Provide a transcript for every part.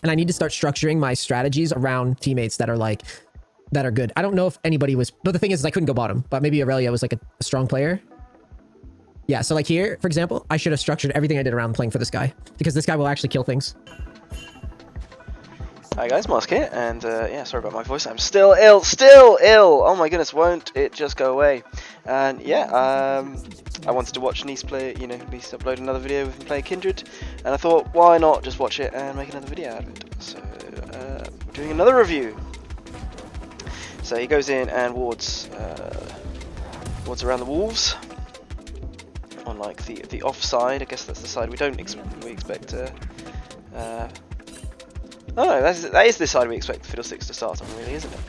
And I need to start structuring my strategies around teammates that are like, that are good. I don't know if anybody was, but the thing is I couldn't go bottom, but maybe Aurelia was like a strong player. Yeah, so like here, for example, I should have structured everything I did around playing for this guy, because this guy will actually kill things. Hi guys, Mask here, and yeah, sorry about my voice. I'm still ill. Oh my goodness, won't it just go away? And yeah, I wanted to watch Neace play, you know, Neace upload another video with him playing Kindred, and I thought, why not just watch it and make another video out of it? So, we're doing another review. So he goes in and wards around the wolves on like the off side. I guess that's the side we expect. Oh no, that is the side we expect the Fiddlesticks to start on, really, isn't it?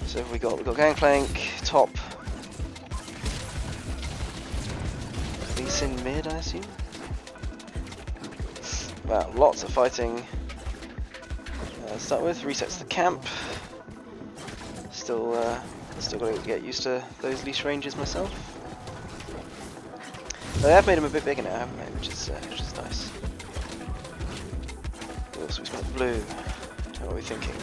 So we got Gangplank, top, Lee Sin mid, I assume. Wow, lots of fighting. To start with, resets the camp. Still got to get used to those leash ranges myself. They have made them a bit bigger now, haven't they? Which is nice. Also, we spent blue. What are we thinking?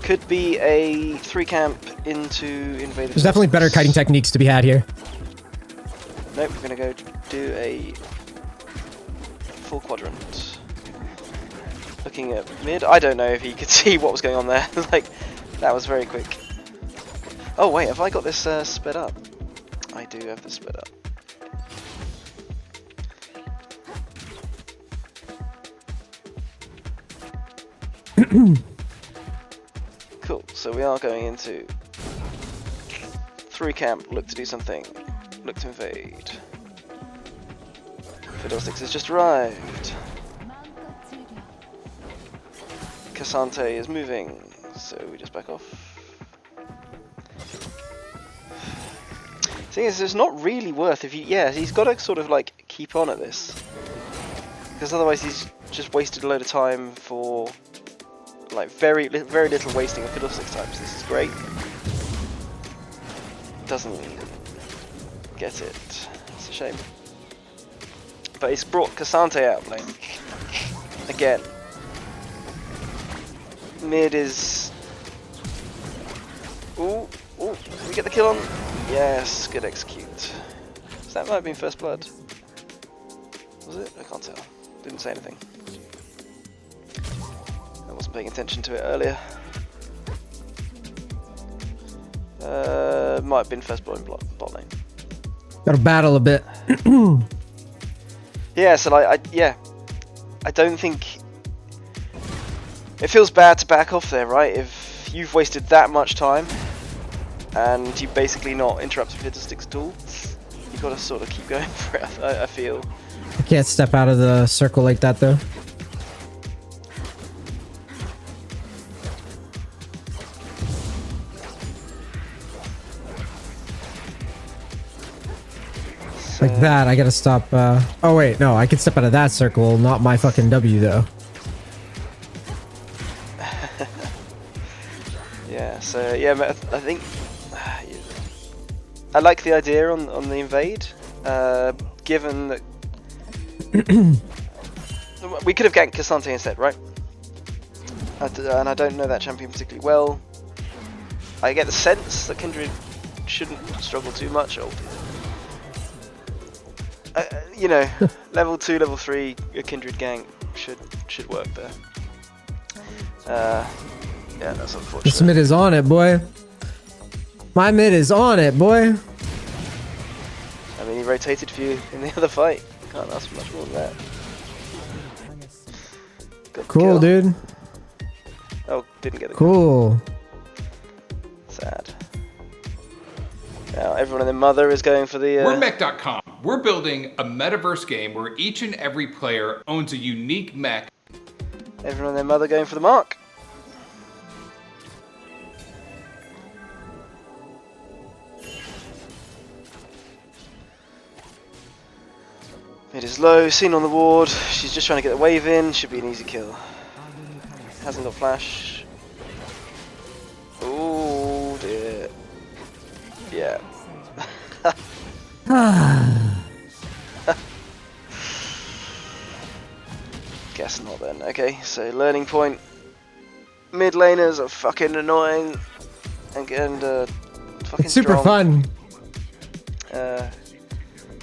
Could be a 3 camp into Invader. There's definitely better kiting techniques to be had here. Nope, we're gonna go do a full quadrant. Looking at mid, I don't know if he could see what was going on there. Like, that was very quick. Oh wait, have I got this sped up? I do have this sped up. Cool, so we are going into 3 camp, look to do something, look to invade. Fiddlesticks has just arrived. Cassante is moving, so we just back off. Thing is, it's not really worth if you. Yeah, he's got to sort of like keep on at this, because otherwise he's just wasted a load of time for like very little wasting of Fiddlesticks types. This is great. Doesn't get it. It's a shame. But he's brought Cassante out lane again. Mid is. Ooh, did we get the kill on? Yes, good execute. So that might have been first blood. Was it? I can't tell. Didn't say anything. I wasn't paying attention to it earlier. Might have been first blood in bot lane. Gotta battle a bit. Yeah, so like, I don't think it feels bad to back off there, right? If you've wasted that much time and you basically not interrupted Fiddlesticks at all, you gotta sort of keep going for it. I feel. I can't step out of the circle like that though. Like that, I gotta stop. Oh wait, no, I can step out of that circle, not my fucking W though. Yeah, so yeah, I think I like the idea on the invade, given that we could have ganked Cassante instead, right? And I don't know that champion particularly well. I get the sense that Kindred shouldn't struggle too much. You know, level 2, level 3, a Kindred gank should work there. Yeah, that's unfortunate. This mid is on it, boy. My mid is on it, boy. I mean, he rotated for you in the other fight. Can't ask for much more than that. Cool, dude. Oh, didn't get the cool. Sad. Now everyone and their mother is going for the. We're mech.com. We're building a metaverse game where each and every player owns a unique mech. Everyone and their mother going for the mark. It is low, seen on the ward. She's just trying to get the wave in. Should be an easy kill. Hasn't got flash. Oh dear. Yeah. Guess not then. Okay, so learning point. Mid laners are fucking annoying and fucking It's super strong, fun.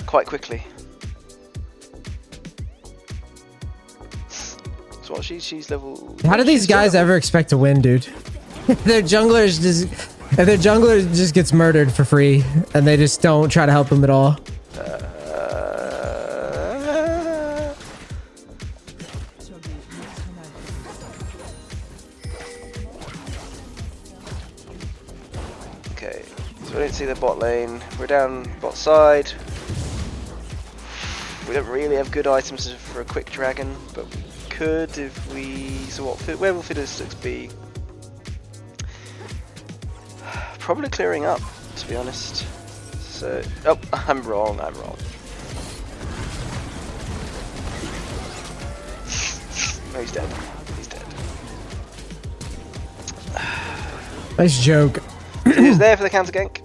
quite quickly. So what, she's level. How do these she's guys level- ever expect to win, dude? Their jungler just gets murdered for free, and they just don't try to help him at all. Okay, so we don't see the bot lane. We're down bot side. We don't really have good items for a quick dragon, but we could if we. So what? Where will Fiddlesticks be? Probably clearing up, to be honest. So, oh, I'm wrong. No, he's dead. He's dead. Nice joke. So he was there for the counter gank.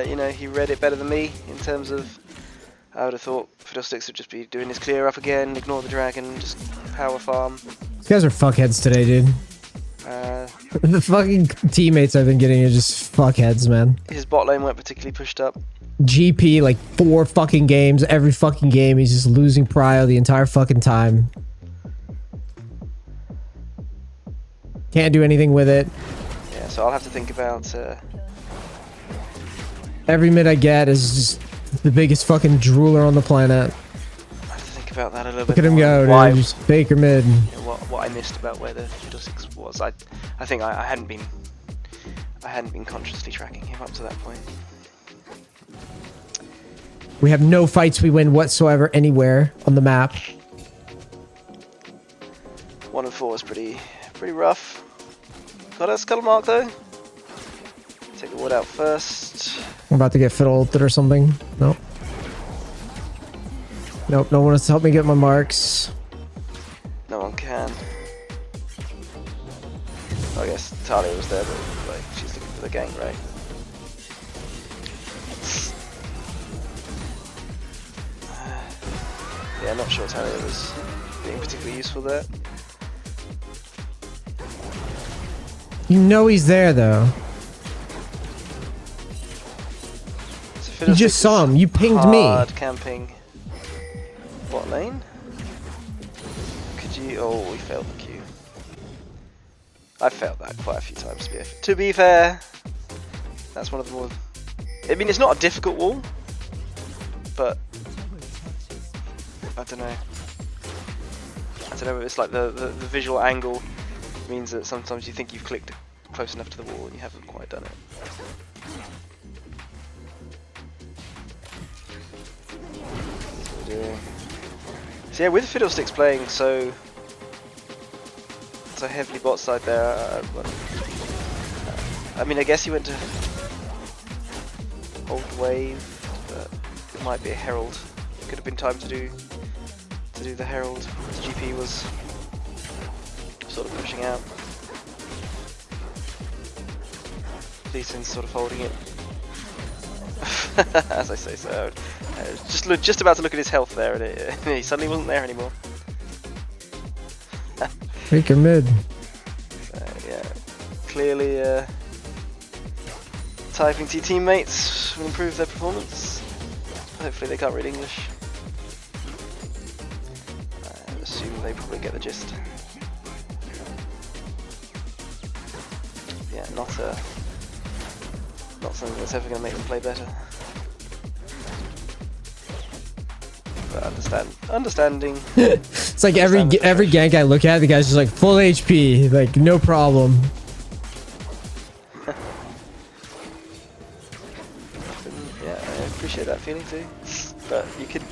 You know, he read it better than me in terms of. I would have thought Fiddlesticks would just be doing his clear up again, ignore the dragon, just power farm. These guys are fuckheads today, dude. The fucking teammates I've been getting are just fuckheads, man. His bot lane weren't particularly pushed up. GP like 4 fucking games. Every fucking game he's just losing prio the entire fucking time. Can't do anything with it. Yeah, so I'll have to think about. Every mid I get is just the biggest fucking drooler on the planet. I have to think about that a little Look bit. at him go, Why, dude. Just Baker mid. you know, what I missed about where the Fiddlesticks was. I think I hadn't been consciously tracking him up to that point. We have no fights we win whatsoever anywhere on the map. 1 and 4 is pretty rough. Got a scuttle mark though. Take the wood out first. I'm about to get fiddle ulted or something. Nope. Nope, no one has to help me get my marks. No one can. I guess Talia was there, but like she's looking for the gank, right? Yeah, not sure Talia was being particularly useful there. You know he's there though. So You just saw him. You pinged me. Hard camping. Bot lane. Could you? Oh, we failed the Q. I failed that quite a few times. To be fair, that's one of the more. I mean, it's not a difficult wall, but I don't know. It's like the visual angle means that sometimes you think you've clicked close enough to the wall and you haven't quite done it. So yeah, with Fiddlesticks playing so heavily bot side there, I mean, I guess he went to hold wave, but it might be a herald. It could have been time to do the herald. The GP was sort of pushing out. Leeton's sort of holding it. As I say so. Just about to look at his health there, and he suddenly wasn't there anymore. Baker mid. So, yeah, clearly typing to your teammates will improve their performance. Hopefully they can't read English. I assume they probably get the gist. Yeah, not something that's ever going to make them play better. But understanding. It's like every gank I look at, the guy's just like full HP, like no problem. Yeah, I appreciate that feeling too. But you could.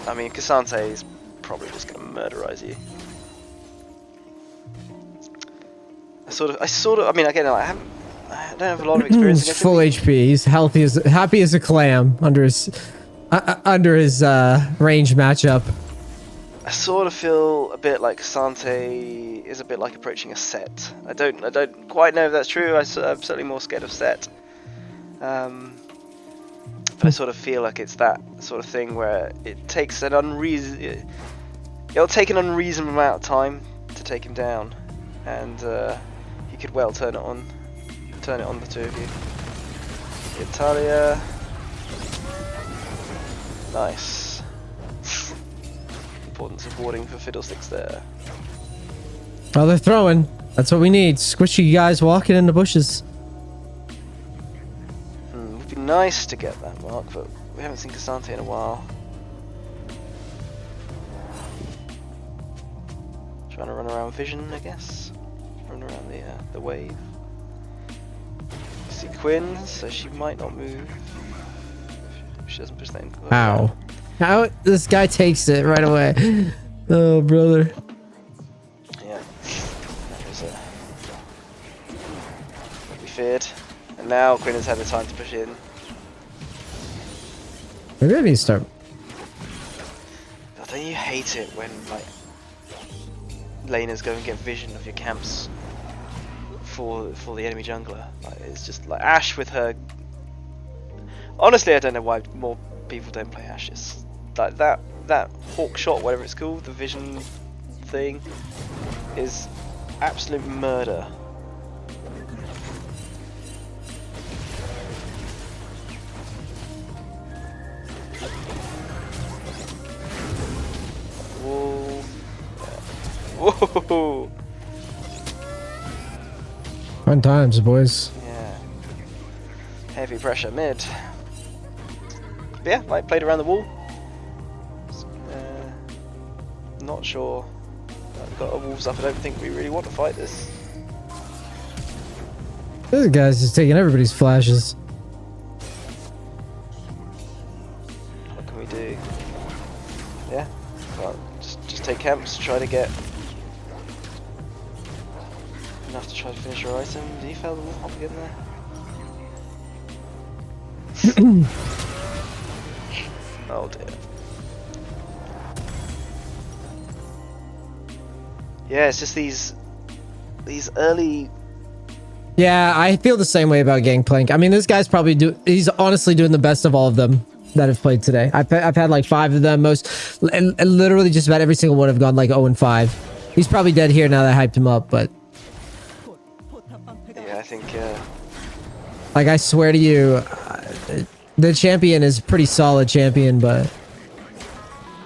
I mean, Cassante is probably just going to murderize you. I sort of. I mean, again, I don't have a lot of experience He's against full him. HP. He's happy as a clam under his range matchup. I sort of feel a bit like Cassante is a bit like approaching a set. I don't quite know if that's true. I'm certainly more scared of set. But I sort of feel like it's that sort of thing where it takes an it'll take an unreasonable amount of time to take him down, and he could well turn it on the two of you. Italia, nice. Importance of warding for Fiddlesticks there. Oh, they're throwing. That's what we need. Squishy guys walking in the bushes. Would be nice to get that mark, but we haven't seen Cassante in a while. Trying to run around Vision, I guess. Run around the wave. See Quinn, so she might not move. If she doesn't push that in. Ow. How this guy takes it right away. Oh, brother. Yeah. That was what we feared. And now Quinn has had the time to push in. Maybe I need to start. God, don't you hate it when like laners go and get vision of your camps for the enemy jungler? Like, it's just like Ashe with her. Honestly, I don't know why more people don't play Ashe. It's like that hawk shot, whatever it's called, the vision thing, is absolute murder. Whoa. Whoa. Fun times, boys. Yeah. Heavy pressure mid. But yeah, like played around the wall. Not sure. We've got our wolves up. I don't think we really want to fight this. This guy's just taking everybody's flashes. What can we do? Yeah. Well, just take camps. Try to get enough to try to finish your item. Did he fail the wolf hop again there? Oh dear. Yeah, it's just these early. Yeah, I feel the same way about Gangplank. I mean, this guy's probably he's honestly doing the best of all of them that have played today. I've had like 5 of them, and literally just about every single one have gone like 0-5. He's probably dead here now that I hyped him up, but Yeah, I think. like I swear to you, the champion is a pretty solid champion, but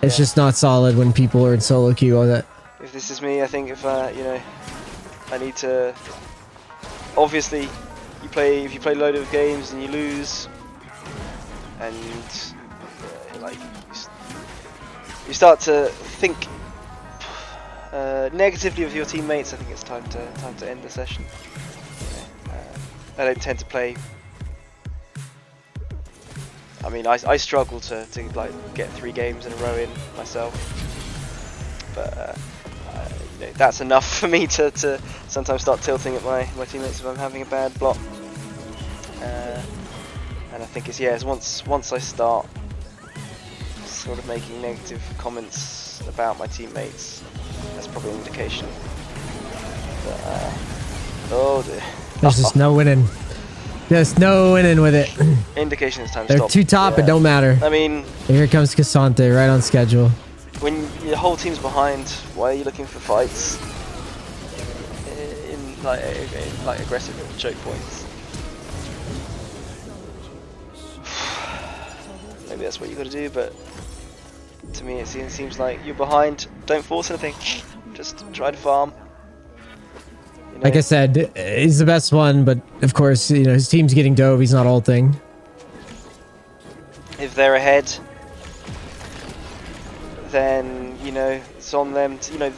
it's just not solid when people are in solo queue on that. If this is me, I think if you know, I need to. Obviously, if you play a load of games and you lose, and like you start to think negatively of your teammates, I think it's time to end the session. I don't tend to play. I mean, I struggle to like get 3 games in a row in myself, but you know, that's enough for me to sometimes start tilting at my teammates if I'm having a bad block. And I think it's once I start sort of making negative comments about my teammates, that's probably an indication. But, oh dear. There's just no winning. Just no winning with it. Indication it's time to They're stop. too top, Yeah. it don't matter. I mean, And here comes Cassante, right on schedule. when your whole team's behind, why are you looking for fights in like aggressive choke points? Maybe that's what you got to do, but to me it seems like you're behind. Don't force anything. Just try to farm. You know? Like I said, he's the best one, but of course, you know, his team's getting dove. He's not ulting. If they're ahead, then you know it's on them. You know,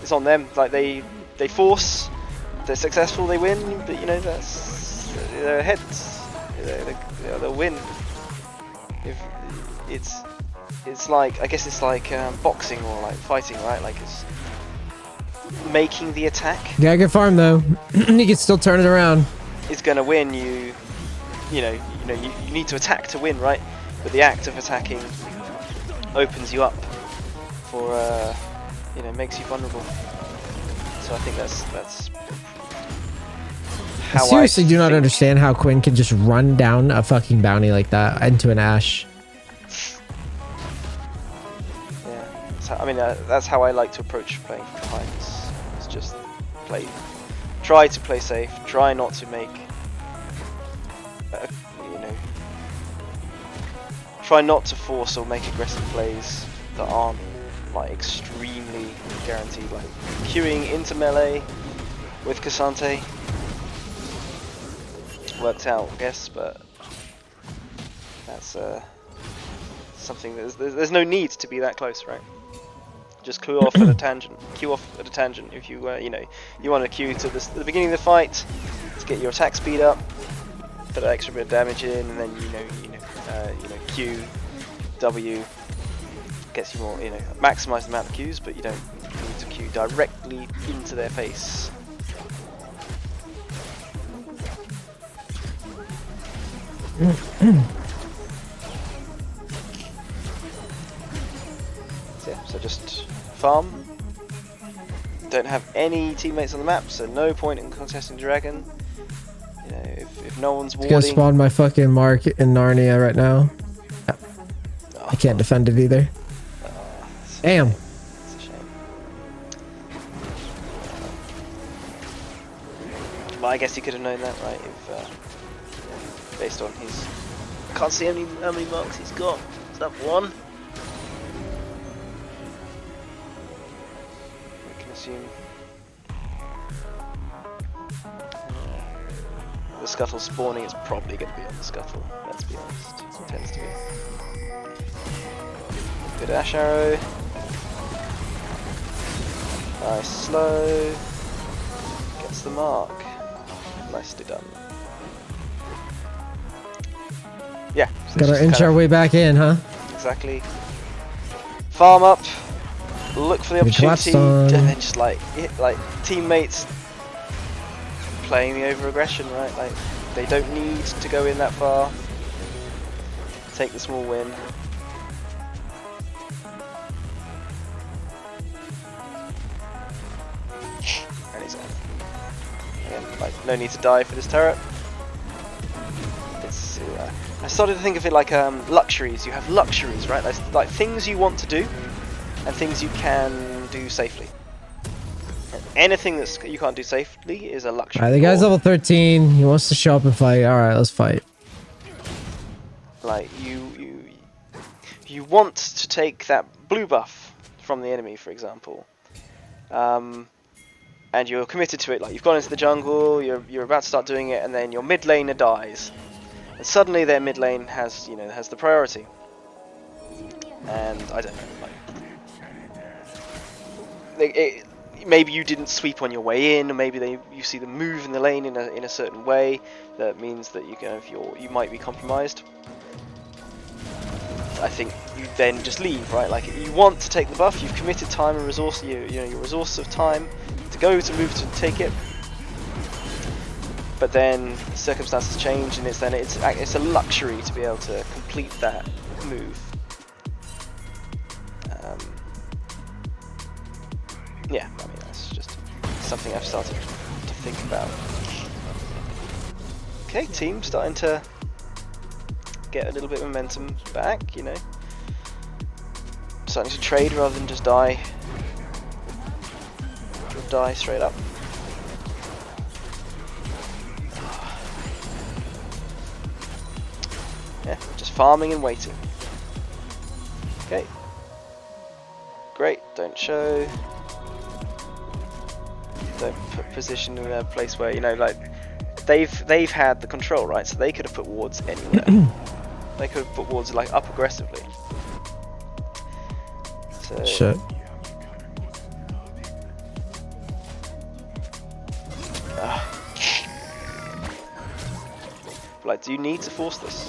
it's on them. Like they force. If they're successful, they win. But you know they're ahead. They'll win. If it's like, I guess it's like boxing or like fighting, right? Like it's making the attack. You gotta get farm though. You can still turn it around. Is going to win. You need to attack to win, right? But the act of attacking opens you up for makes you vulnerable. So I think that's how seriously do not think- understand how Quinn can just run down a fucking bounty like that into an Ash. Yeah, so, I mean that's how I like to approach playing for clients. It's just try to play safe, try not to make, you know, try not to force or make aggressive plays that aren't like extremely guaranteed, like queuing into melee with Cassante. Worked out, I guess, but that's something that there's no need to be that close, right? Just queue off at a tangent. Queue off at a tangent if you you know, you want to queue to the beginning of the fight to get your attack speed up, put an extra bit of damage in, and then you know Q, W gets you more, you know, maximize the amount of Qs, but you don't need to queue directly into their face. So, yeah, so just farm. Don't have any teammates on the map, so no point in contesting Dragon. You know, if no one's It's gonna warding. spawn my fucking mark in Narnia right now. I can't defend it either. Damn. It's a shame. But I guess he could have known that, right? If based on his, I can't see how many marks he's got. Is that one? I can assume. The scuttle spawning is probably going to be on the scuttle. Let's be honest. It tends to be. Good Ash Arrow. Nice slow. Gets the mark. Nicely done. Yeah. So Gotta just inch kind our of- way back in, huh? Exactly. Farm up. Look for the We collapsed opportunity, on- and then just like teammates playing the over aggression, right? Like they don't need to go in that far. Take the small win. And he's on. Again, like no need to die for this turret. It's I started to think of it like luxuries. You have luxuries, right? That's like things you want to do and things you can do safely. And anything that you can't do safely is a luxury. Alright, the guy's Or, level 13. He wants to show up and fight. Alright, let's fight. like you want to take that blue buff from the enemy, for example, and you're committed to it. Like you've gone into the jungle, you're about to start doing it, and then your mid laner dies, and suddenly their mid lane has the priority. And I don't know, like maybe you didn't sweep on your way in, or maybe you see them move in the lane in a certain way that means that you might be compromised. I think you then just leave, right? Like you want to take the buff, you've committed time and resource, your resource of time to move to take it. But then circumstances change, and it's a luxury to be able to complete that move. Yeah, I mean that's just something I've started to think about. Okay, team starting to get a little bit of momentum back, you know. Starting to trade rather than just die. Or die straight up. Yeah, just farming and waiting. Okay. Great, don't show. Don't put position in a place where, you know, like they've had the control, right? So they could have put wards anywhere. They could have put wards like up aggressively. So Shit. like, do you need to force this?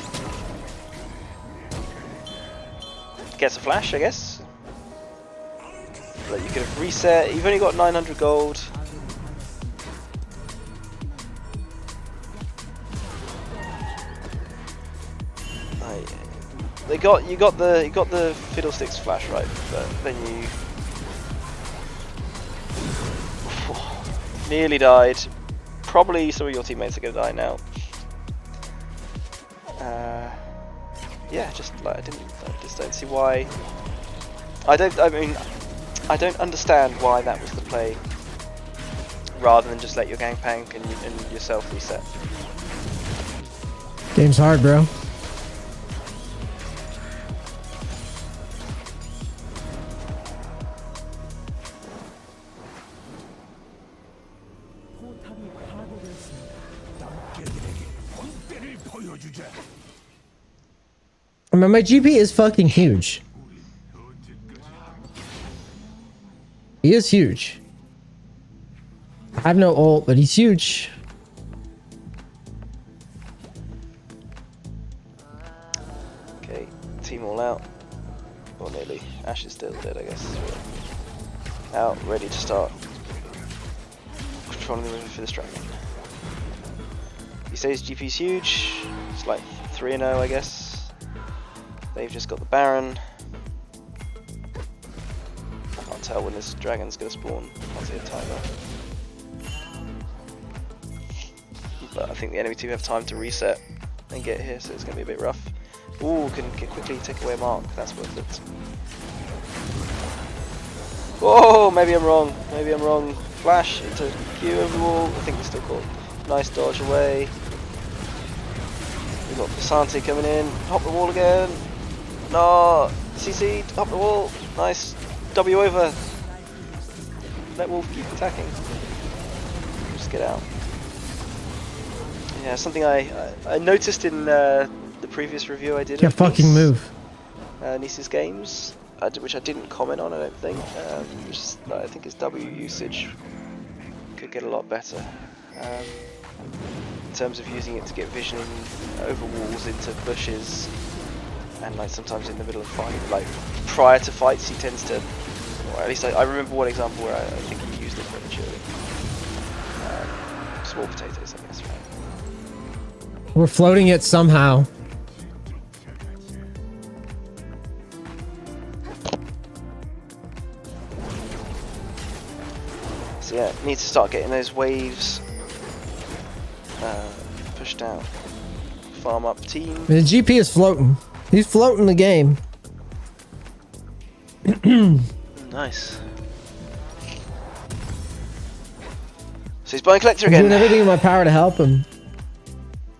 Gets a flash, I guess. Like you could have reset. You've only got 900 gold. You got the fiddlesticks flash, right? But then you nearly died. probably some of your teammates are gonna die now. Yeah, just like I just don't see why. I don't understand why that was the play, rather than just let your gangplank and yourself reset. Game's hard, bro. I mean, my GP is fucking huge. He is huge. I have no ult, but he's huge. Okay, team all out. Or nearly. Ash is still dead, I guess. Out, ready to start controlling the room for this dragon. He says GP's huge. It's like 3-0, I guess. They've just got the Baron. I can't tell when this dragon's gonna spawn. I'll see a timer. But I think the enemy team have time to reset and get here, so it's gonna be a bit rough. Ooh, can quickly take away a mark. That's worth it. Oh, maybe I'm wrong. Maybe I'm wrong. Flash into Q over the wall. I think it's still caught. Nice dodge away. We've got Asante coming in. Hop the wall again. No, CC, hop the wall. Nice. W over. Let Wolf keep attacking. Just get out. Yeah, something I noticed in the previous review I did. Can't fucking Neace, move. Neace's games, which I didn't comment on, I don't think. I think his W usage could get a lot better. In terms of using it to get vision over walls into bushes, and like sometimes in the middle of fight, like prior to fights, he tends to, or at least I remember one example where I think he used it prematurely. Small potatoes, I guess, right? We're floating it somehow. So yeah, need to start getting those waves pushed out. Farm up team. The GP is floating. He's floating the game. Nice. So he's buying collector I'm again. doing everything in my power to help him.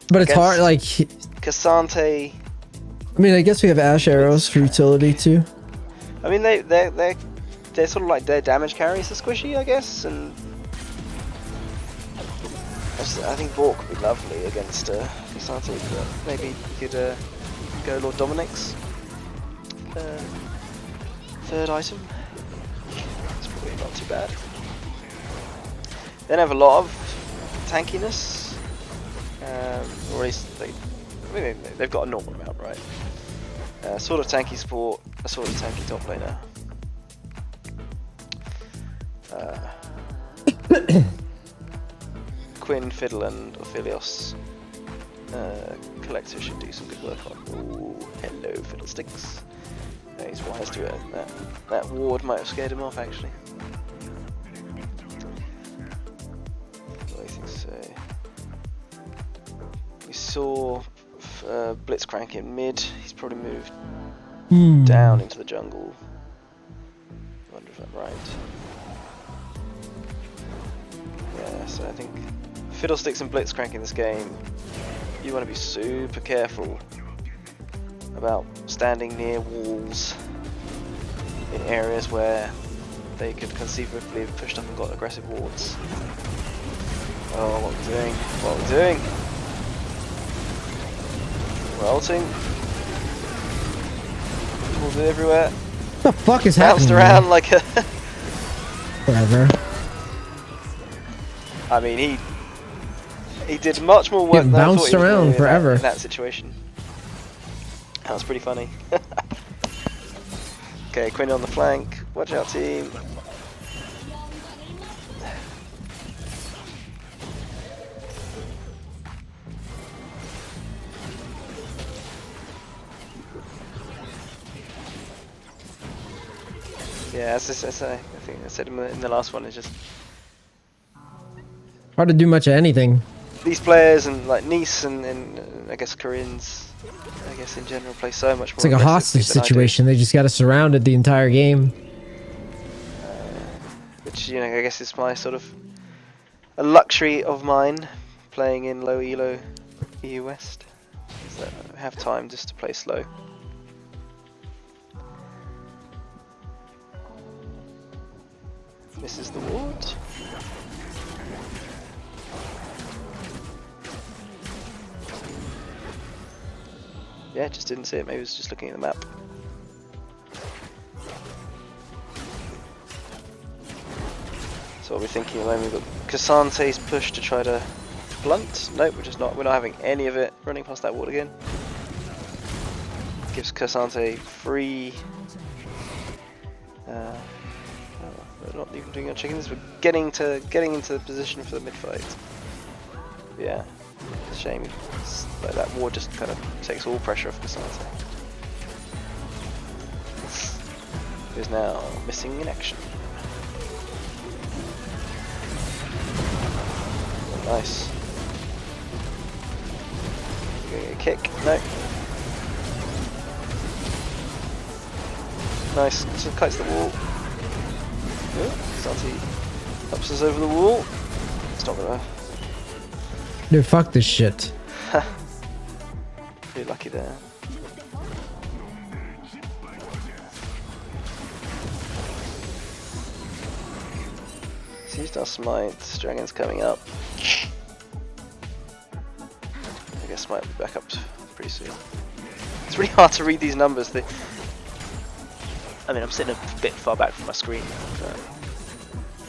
But it's hard, like... Cassante. I mean, I guess we have Ash arrows for utility too. I mean, they're sort of like their damage carries are squishy, I guess, and I think Bork would be lovely against Cassante, but maybe you could go Lord Dominic's third item. It's probably not too bad. They don't have a lot of tankiness, or at least they've got a normal amount, right? Sort of tanky support, a sort of tanky top laner. Quinn, Fiddle, and Ophelios Collector should do some good work on. Ooh, hello, Fiddlesticks. He's wise to it. That ward might have scared him off, actually. What do you think say? We saw Blitzcrank in mid. He's probably moved down into the jungle. I wonder if I'm right. Yeah, so I think Fiddlesticks and Blitzcrank in this game, you want to be super careful about standing near walls in areas where they could conceivably have pushed up and got aggressive wards. Oh, what we're doing? What we're doing? We're ulting. Walls are everywhere. What the fuck is Bounced happening? around like a. Whatever. I mean, he did much more work Getting than I thought bounced he was around doing forever. in that situation. That was pretty funny. Okay, Quinn on the flank. Watch out, team. Yeah, as I think I said in the last one, it's just Hard to do much of anything. These players and like Neace and I guess Koreans, I guess in general, play so much more. It's like a hostage situation. They just got us surrounded the entire game. Which, you know, I guess is my sort of a luxury of mine, playing in low elo EU West. So I have time just to play slow. This is the ward. Yeah, just didn't see it. Maybe I was just looking at the map. So what we're thinking at the moment, we've got Casante's push to try to blunt. Nope, we're just not. We're not having any of it. Running past that ward again. Gives Casante free. We're not even doing our chickens. We're getting into the position for the mid fight. Yeah, it's a shame. It's like that ward just kind of takes all pressure off Casante. Who's now missing in action. Nice. Getting a kick. No. Nice. Just kites the wall. Santi helps us over the wall. It's not gonna. Dude, fuck this shit. Pretty lucky there. Seized our smite. Dragon's coming up. I guess might be back up pretty soon. It's really hard to read these numbers. I mean, I'm sitting a bit far back from my screen, but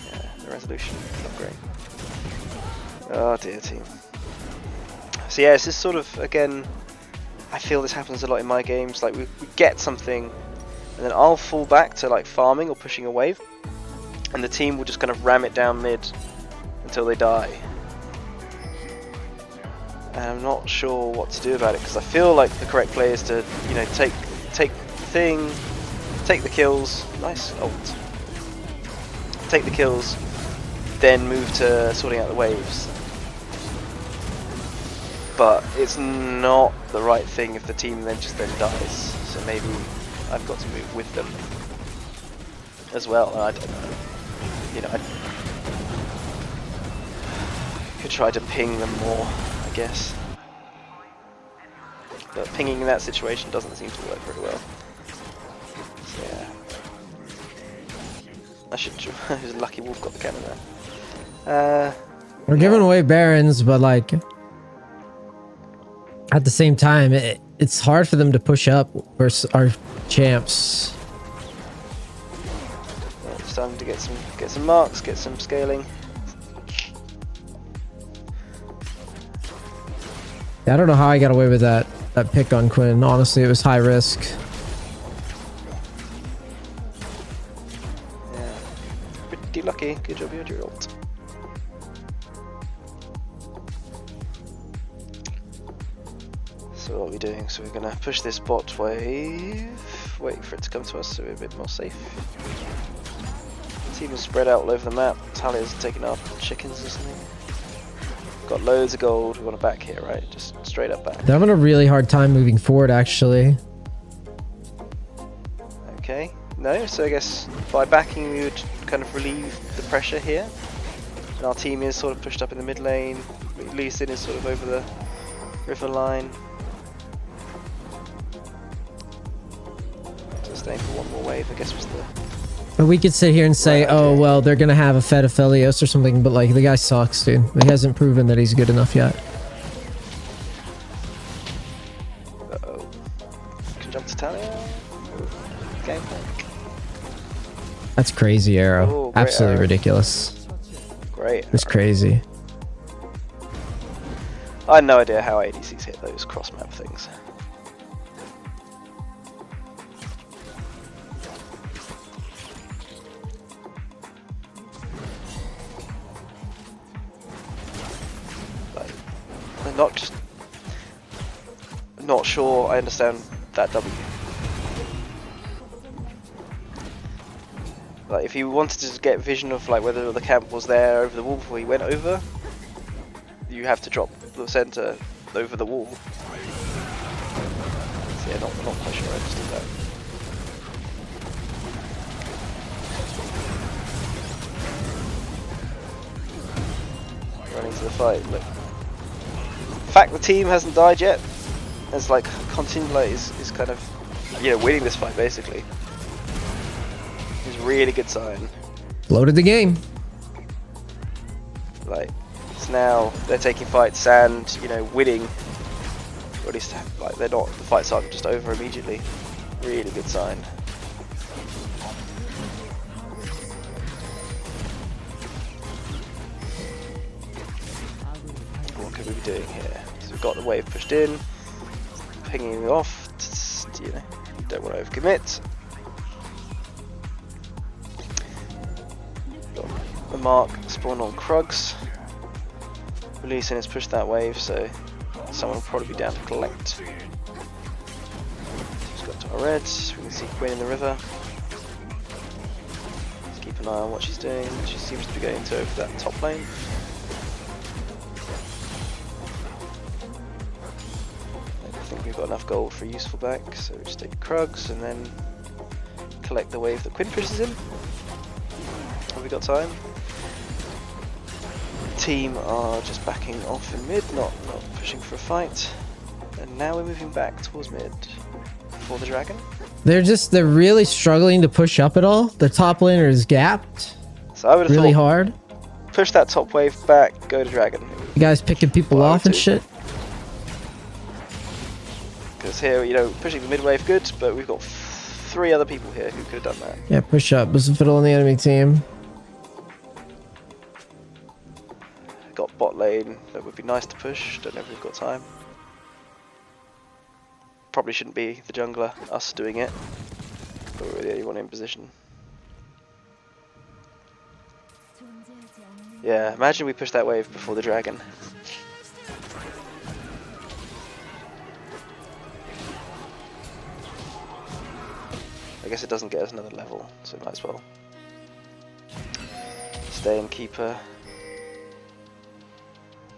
yeah, the resolution is not great. Oh dear, team. So yeah, it's just sort of, again, I feel this happens a lot in my games. Like we get something, and then I'll fall back to like farming or pushing a wave, and the team will just kind of ram it down mid until they die. And I'm not sure what to do about it, because I feel like the correct play is to, you know, take the thing. Take the kills, nice ult. Take the kills, then move to sorting out the waves. But it's not the right thing if the team then dies. So maybe I've got to move with them as well. I don't know. You know, I could try to ping them more, I guess. But pinging in that situation doesn't seem to work very well. Yeah. I should. Who's lucky wolf got the cannon there. We're giving away barons, but like at the same time, it's hard for them to push up versus our champs. Yeah, it's time to get some marks, get some scaling. Yeah, I don't know how I got away with that pick on Quinn. Honestly, it was high risk. Pretty lucky. Good job, you had your ult. So what are we doing? So we're gonna push this bot wave, wait for it to come to us so we're a bit more safe. The team is spread out all over the map. Talia's taking our chickens or something. Got loads of gold. We want to back here, right? Just straight up back. They're having a really hard time moving forward, actually. Okay. No, so I guess by backing we would kind of relieve the pressure here. And our team is sort of pushed up in the mid lane. Lee Sin is sort of over the river line. So staying for one more wave, I guess was the... But we could sit here and say, Right, okay. oh, well, they're going to have a Fed Aphelios or something, but like the guy sucks, dude. He hasn't proven that he's good enough yet. Uh-oh. Can jump to Talia. Gameplay. That's crazy arrow. Ooh, great Absolutely arrow. ridiculous. Great. It's crazy. I had no idea how ADCs hit those cross-map things. Like, I'm not sure I understand that W. Like, if he wanted to get vision of like whether the camp was there over the wall before he went over, you have to drop the center over the wall. So yeah, not quite sure I understood that. Running to the fight. Look. The fact the team hasn't died yet, it's like is kind of, you know, winning this fight basically. Is a really good sign. Loaded the game. Like, it's now they're taking fights and, you know, winning. Or at least, like, the fights aren't just over immediately. Really good sign. What could we be doing here? So we've got the wave pushed in, pinging off. You know, don't want to overcommit. Got the mark spawn on Krugs. Releasing has pushed that wave, so someone will probably be down to collect. Just got to our reds. We can see Queen in the river. Let's keep an eye on what she's doing. She seems to be going to over that top lane. I think we've got enough gold for a useful back, so we just take Krugs and then collect the wave that Quinn pushes in. Have we got time? Team are just backing off in mid, not pushing for a fight, and now we're moving back towards mid for the dragon. They're really struggling to push up at all. The top laner is gapped. So I would have really thought, hard. push that top wave back, go to dragon. You guys picking people Well, I off would and too. shit. Because here, you know, pushing the mid wave good, but we've got 3 other people here who could have done that. Yeah, push up. There's a fiddle on the enemy team. Got bot lane, that would be nice to push, don't know if we've got time. Probably shouldn't be the jungler, us doing it, but we're the only one in position. Yeah, imagine we push that wave before the dragon. I guess it doesn't get us another level, so might as well stay and keep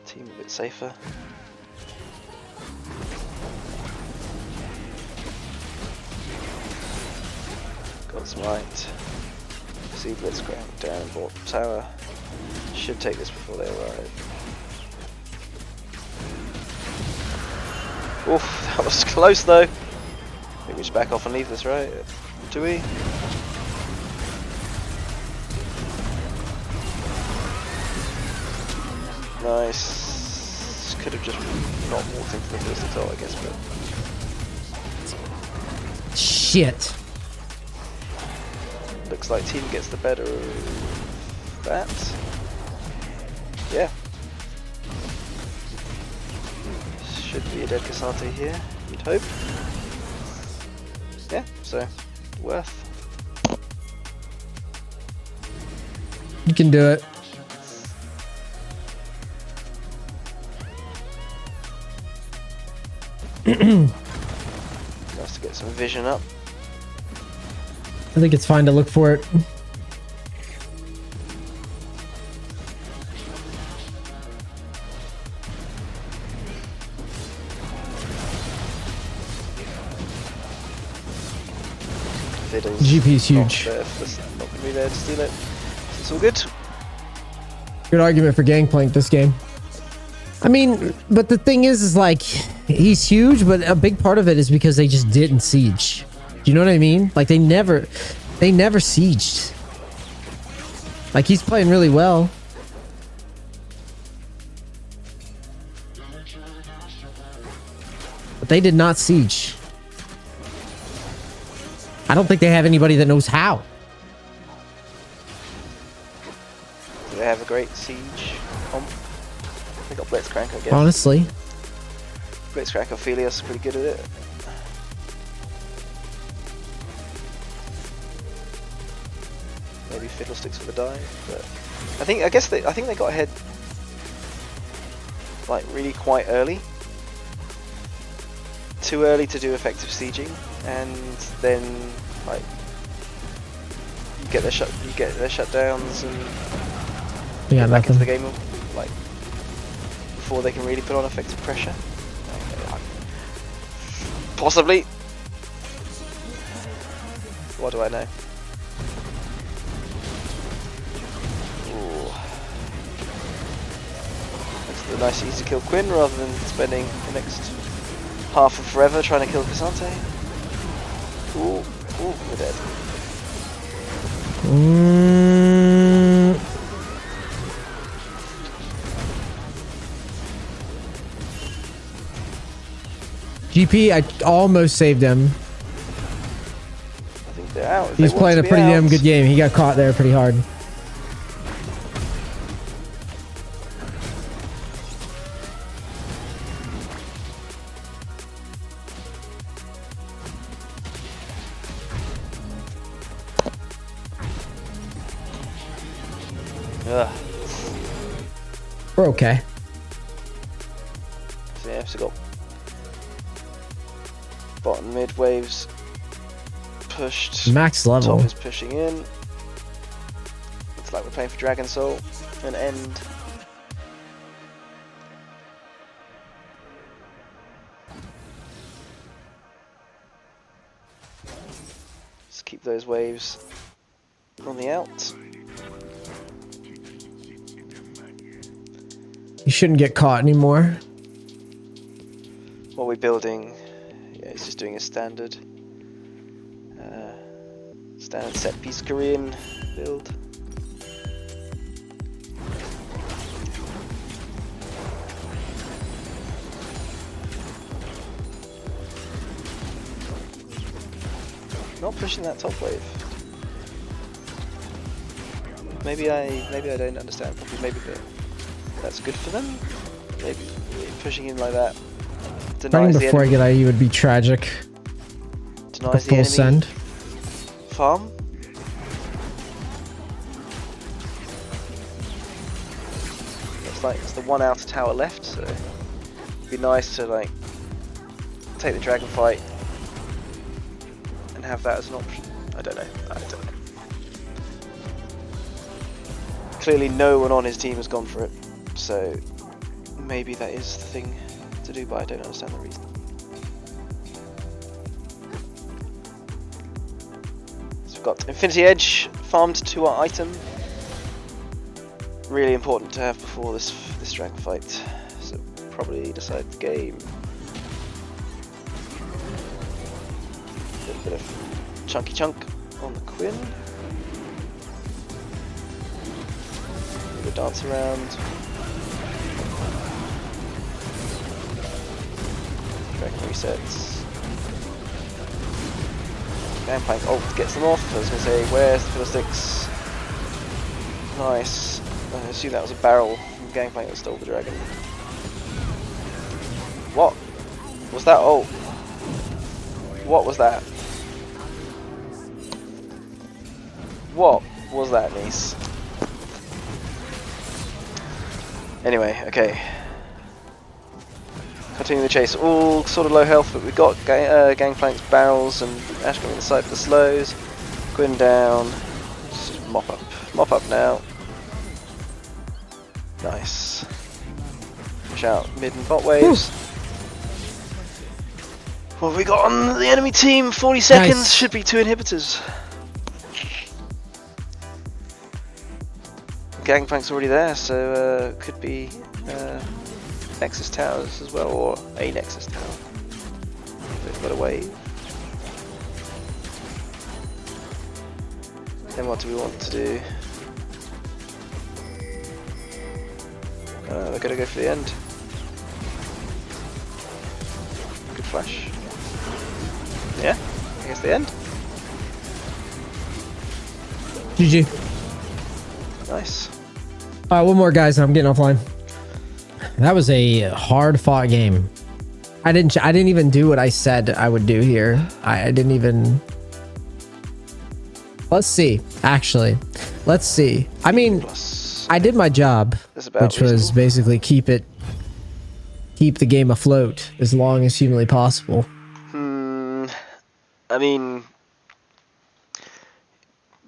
team a bit safer. Got some light. See Blitzcrank down bottom tower. Should take this before they arrive. Oof, that was close though. I think we should back off and leave this, right? Do we? Nice. Could have just not walked into the first at all, I guess, but Shit. looks like team gets the better of that. Yeah. Should be a dead Cassante here, you'd hope. Yeah, so worth. You can do it. Nice to get some vision up. I think it's fine to look for it. Fiddle's GP's huge. Not gonna be there to steal it. It's all good. Good argument for Gangplank this game. I mean, but the thing is like, he's huge, but a big part of it is because they just didn't siege. Do you know what I mean? Like they never sieged. Like he's playing really well. But they did not siege. I don't think they have anybody that knows how. Do they have a great siege comp? They got Blitzcrank, I guess. Honestly. Blitzcrank Ophelia's pretty good at it. Maybe Fiddlesticks with a dive, but I think they got ahead like really quite early. Too early to do effective sieging, and then like you get their shutdowns and Yeah, get back into nothing. the game like before they can really put on effective pressure. Possibly. What do I know? Ooh. That's the nice easy kill Quinn rather than spending the next half of forever trying to kill Cassante. Ooh, ooh, we're dead. GP, I almost saved him. I think they're out. He's playing a pretty damn good game. He got caught there pretty hard. Ugh. We're okay. So yeah, so got bottom mid waves pushed. Max level. Top is pushing in. It's like we're playing for Dragon Soul. An end. Just keep those waves on the out. You shouldn't get caught anymore. What we're building, yeah, he's just doing a standard set piece Korean build. Not pushing that top wave. Maybe I don't understand properly. Maybe that's good for them. Maybe pushing in like that Running denies the before I enemy, get IU would be tragic. The denies the full enemy send. farm. It's the one outer tower left, so it'd be nice to like take the dragon fight and have that as an option. I don't know. Clearly no one on his team has gone for it, so maybe that is the thing to do, but I don't understand the reason. So we've got Infinity Edge farmed to our item. Really important to have before this dragon fight, so probably decide the game. A little bit of chunky chunk on the Quinn. A dance around. Dragon resets. Gangplank ult gets them off. I was going to say, where's the Fiddlesticks? Nice. I assume that was a barrel from Gangplank that stole the dragon. What was that? Oh, what was that? What was that, Neace? Anyway, okay. Continue the chase. All sort of low health, but we've got Gangplank's barrels and Ash coming inside for the slows. Quinn down. Just mop up. Mop up now. Nice. Push out mid and bot waves. What have we got on the enemy team? 40 seconds. Nice. Should be 2 inhibitors. Gangplank's already there, so could be Nexus towers as well, or a Nexus tower. They've got a wave. Then what do we want to do? We're gonna go for the end. Good flash. Yeah, I guess the end. GG. Nice. Alright, one more, guys, and I'm getting offline. That was a hard fought game. I didn't even do what I said I would do here. I didn't even. Let's see. Actually, let's see. I mean, Plus, I did my job, which was basically keep the game afloat as long as humanly possible. I mean,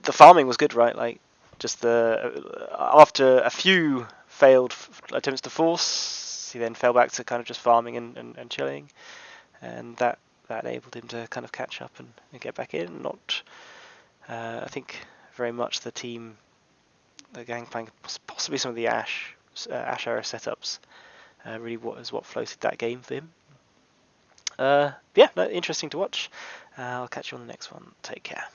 the farming was good, right? Like, just after a few failed attempts to force, he then fell back to kind of just farming and chilling, and that enabled him to kind of catch up and get back in. Not, I think, very much the team, the Gangplank, possibly some of the Ash era setups, really what floated that game for him. Yeah, no, interesting to watch. I'll catch you on the next one. Take care.